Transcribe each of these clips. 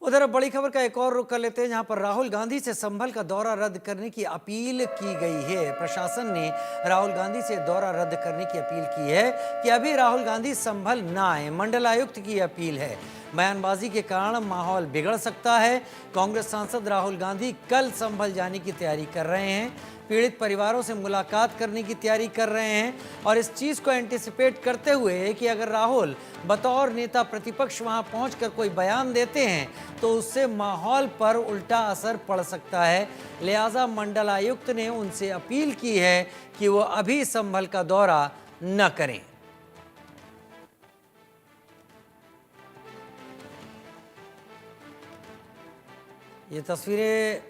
उधर अब बड़ी खबर का एक और रुख कर लेते हैं, जहां पर राहुल गांधी से संभल का दौरा रद्द करने की अपील की गई है। प्रशासन ने राहुल गांधी से दौरा रद्द करने की अपील की है कि अभी राहुल गांधी संभल ना आए। मंडलायुक्त की अपील है। बयानबाजी के कारण माहौल बिगड़ सकता है। कांग्रेस सांसद राहुल गांधी कल संभल जाने की तैयारी कर रहे हैं। पीड़ित परिवारों से मुलाकात करने की तैयारी कर रहे हैं और इस चीज़ को एंटिसिपेट करते हुए कि अगर राहुल बतौर नेता प्रतिपक्ष वहां पहुंचकर कोई बयान देते हैं तो उससे माहौल पर उल्टा असर पड़ सकता है। लिहाजा मंडलायुक्त ने उनसे अपील की है कि वो अभी संभल का दौरा न करें। ये तस्वीरें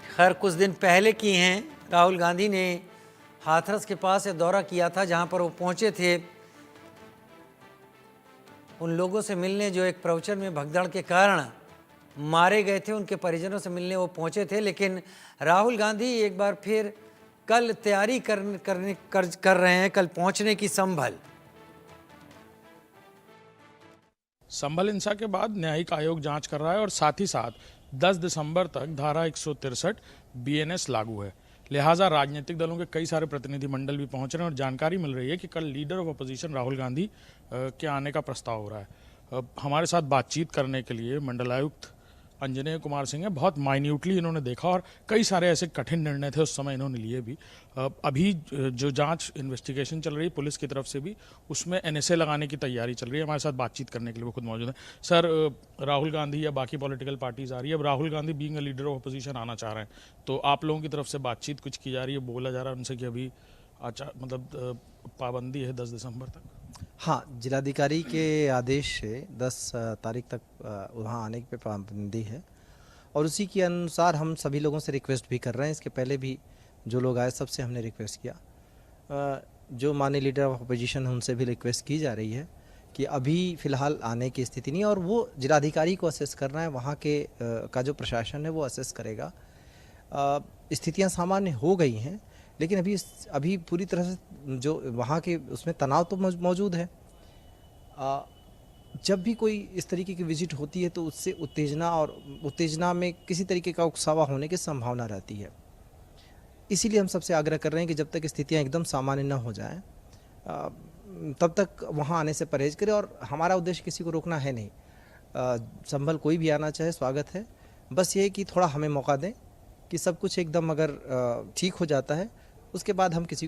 खैर कुछ दिन पहले की हैं। राहुल गांधी ने हाथरस के पास ये दौरा किया था, जहां पर वो पहुंचे थे उन लोगों से मिलने जो एक प्रवचन में भगदड़ के कारण मारे गए थे। उनके परिजनों से मिलने वो पहुंचे थे। लेकिन राहुल गांधी एक बार फिर कल तैयारी कर रहे हैं कल पहुंचने की संभल हिंसा के बाद न्यायिक आयोग जांच कर रहा है और साथ ही साथ 10 दिसंबर तक धारा 163 बीएनएस लागू है। लिहाजा राजनीतिक दलों के कई सारे प्रतिनिधि मंडल भी पहुंच रहे हैं और जानकारी मिल रही है कि कल leader of opposition Rahul Gandhi के आने का प्रस्ताव हो रहा है। हमारे साथ बातचीत करने के लिए मंडलायुक्त अंजनेय कुमार सिंह है। बहुत माइन्यूटली इन्होंने देखा और कई सारे ऐसे कठिन निर्णय थे उस समय इन्होंने लिए भी। अभी जो जांच इन्वेस्टिगेशन चल रही है पुलिस की तरफ से भी, उसमें एनएसए लगाने की तैयारी चल रही है। हमारे साथ बातचीत करने के लिए वो खुद मौजूद है। सर, राहुल गांधी या बाकी पॉलिटिकल पार्टीज आ रही है, अब Rahul Gandhi being a leader of opposition आना चाह रहे हैं, तो आप लोगों की तरफ से बातचीत कुछ की जा रही है, बोला जा रहा है उनसे कि अभी पाबंदी है 10 दिसंबर तक? हाँ, जिलाधिकारी के आदेश से 10 तारीख तक वहाँ आने पे पाबंदी है और उसी के अनुसार हम सभी लोगों से रिक्वेस्ट भी कर रहे हैं। इसके पहले भी जो लोग आए सबसे हमने रिक्वेस्ट किया। जो माननीय लीडर ऑफ अपोजिशन है उनसे भी रिक्वेस्ट की जा रही है कि अभी फ़िलहाल आने की स्थिति नहीं है और वो जिलाधिकारी को असेस करना है। वहाँ के का जो प्रशासन है वो असेस करेगा। स्थितियाँ सामान्य हो गई हैं, लेकिन अभी पूरी तरह से जो वहाँ के उसमें तनाव तो मौजूद है। जब भी कोई इस तरीके की विजिट होती है तो उससे उत्तेजना में किसी तरीके का उकसावा होने की संभावना रहती है। इसीलिए हम सबसे आग्रह कर रहे हैं कि जब तक स्थितियाँ एकदम सामान्य न हो जाएं तब तक वहाँ आने से परहेज करें। और हमारा उद्देश्य किसी को रोकना है नहीं। संभल कोई भी आना चाहे स्वागत है। बस ये कि थोड़ा हमें मौका दें कि सब कुछ एकदम अगर ठीक हो जाता है उसके बाद हम किसी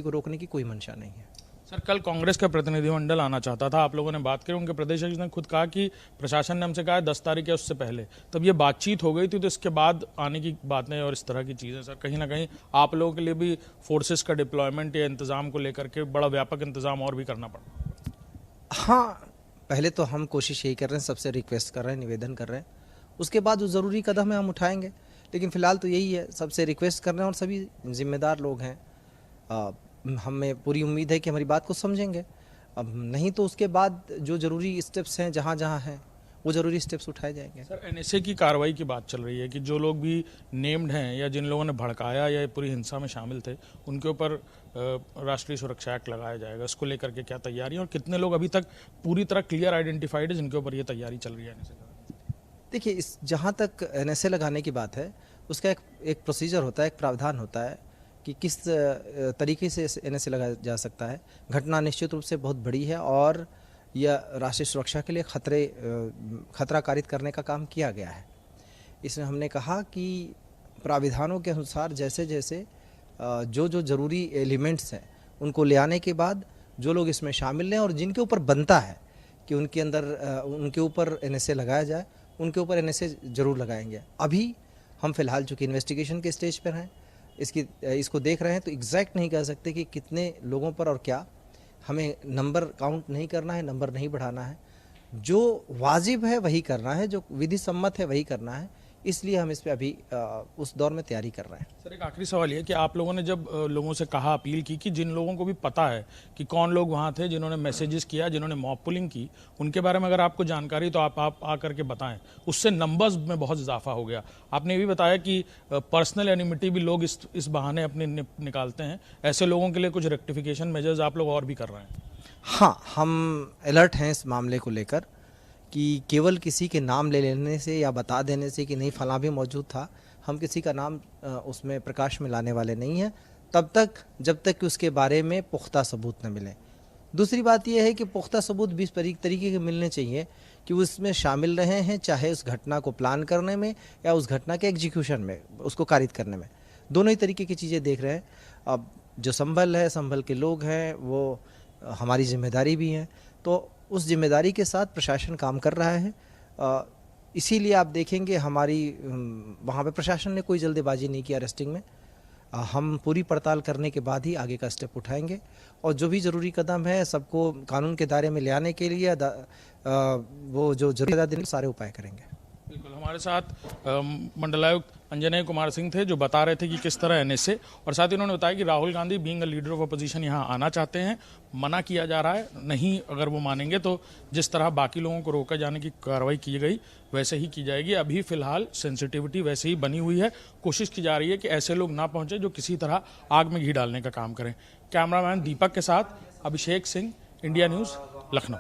को रोकने की कोई मंशा नहीं है। सर, कल कांग्रेस का प्रतिनिधिमंडल आना चाहता था, आप लोगों ने बात करी, उनके प्रदेश अध्यक्ष ने खुद कहा कि प्रशासन ने हमसे कहा है 10 तारीख है, उससे पहले। तब ये बातचीत हो गई थी तो इसके बाद आने की बातें और इस तरह की चीज़ें, सर कहीं ना कहीं आप लोगों के लिए भी फोर्सेस का डिप्लॉयमेंट या इंतजाम को लेकर के बड़ा व्यापक इंतजाम और भी करना पड़ा? हाँ, पहले तो हम कोशिश यही कर रहे हैं, सबसे रिक्वेस्ट कर रहे हैं, निवेदन कर रहे हैं। उसके बाद जो ज़रूरी कदम है हम उठाएंगे, लेकिन फ़िलहाल तो यही है, सबसे रिक्वेस्ट कर रहे हैं और सभी जिम्मेदार लोग हैं। हमें पूरी उम्मीद है कि हमारी बात को समझेंगे। अब नहीं तो उसके बाद जो ज़रूरी स्टेप्स हैं जहाँ जहाँ हैं वो ज़रूरी स्टेप्स उठाए जाएंगे। सर, एनएसए की कार्रवाई की बात चल रही है कि जो लोग भी नेम्ड हैं या जिन लोगों ने भड़काया या पूरी हिंसा में शामिल थे उनके ऊपर राष्ट्रीय सुरक्षा एक्ट लगाया जाएगा। इसको लेकर के क्या तैयारी है और कितने लोग अभी तक पूरी तरह क्लियर आइडेंटिफाइड है जिनके ऊपर ये तैयारी चल रही है एनएसए? देखिए, जहाँ तक एनएसए लगाने की बात है उसका एक प्रोसीजर होता है, एक प्रावधान होता है कि किस तरीके से एनएसए लगाया जा सकता है। घटना निश्चित रूप से बहुत बड़ी है और यह राष्ट्रीय सुरक्षा के लिए खतरा कारित करने का काम किया गया है। इसमें हमने कहा कि प्राविधानों के अनुसार जैसे जैसे जो ज़रूरी एलिमेंट्स हैं उनको ले आने के बाद जो लोग इसमें शामिल हैं और जिनके ऊपर बनता है कि उनके ऊपर एनएसए लगाया जाए, उनके ऊपर एनएसए ज़रूर लगाएंगे। अभी हम फिलहाल चूँकि इन्वेस्टिगेशन के स्टेज पर हैं, इसको देख रहे हैं, तो एग्जैक्ट नहीं कह सकते कि कितने लोगों पर और क्या। हमें नंबर काउंट नहीं करना है, नंबर नहीं बढ़ाना है। जो वाजिब है वही करना है, जो विधि सम्मत है वही करना है। इसलिए हम इस पे अभी उस दौर में तैयारी कर रहे हैं। सर, एक आखिरी सवाल ये कि आप लोगों ने जब लोगों से कहा, अपील की कि जिन लोगों को भी पता है कि कौन लोग वहाँ थे जिन्होंने मैसेजेस किया, जिन्होंने मॉब पुलिंग की, उनके बारे में अगर आपको जानकारी तो आप आकर के बताएं, उससे नंबर्स में बहुत इजाफा हो गया। आपने ये भी बताया कि पर्सनल एनिमिटी भी लोग इस बहाने अपने निकालते हैं। ऐसे लोगों के लिए कुछ रेक्टिफिकेशन मेजर्स आप लोग और भी कर रहे हैं? हाँ, हम अलर्ट हैं इस मामले को लेकर कि केवल किसी के नाम ले लेने से या बता देने से कि नहीं फलां भी मौजूद था, हम किसी का नाम उसमें प्रकाश में लाने वाले नहीं हैं तब तक जब तक कि उसके बारे में पुख्ता सबूत न मिले। दूसरी बात यह है कि पुख्ता सबूत भी इस तरीके के मिलने चाहिए कि वो इसमें शामिल रहे हैं, चाहे उस घटना को प्लान करने में या उस घटना के एग्जीक्यूशन में, उसको कारित करने में। दोनों ही तरीके की चीज़ें देख रहे हैं। अब जो संभल है, संभल के लोग हैं, वो हमारी जिम्मेदारी भी है, तो उस जिम्मेदारी के साथ प्रशासन काम कर रहा है। इसीलिए आप देखेंगे हमारी वहाँ पे प्रशासन ने कोई जल्दबाजी नहीं की अरेस्टिंग में। हम पूरी पड़ताल करने के बाद ही आगे का स्टेप उठाएंगे और जो भी ज़रूरी कदम है सबको कानून के दायरे में ले आने के लिए वो जो जरूरी सारे उपाय करेंगे। बिल्कुल, हमारे साथ मंडलायुक्त अंजनेय कुमार सिंह थे जो बता रहे थे कि किस तरह एनएसए, और साथ ही उन्होंने बताया कि Rahul Gandhi being a leader of opposition यहाँ आना चाहते हैं, मना किया जा रहा है, नहीं अगर वो मानेंगे तो जिस तरह बाकी लोगों को रोका जाने की कार्रवाई की गई वैसे ही की जाएगी। अभी फिलहाल सेंसिटिविटी वैसे ही बनी हुई है, कोशिश की जा रही है कि ऐसे लोग ना पहुंचे जो किसी तरह आग में घी डालने का काम करें। कैमरामैन दीपक के साथ अभिषेक सिंह, इंडिया न्यूज़, लखनऊ।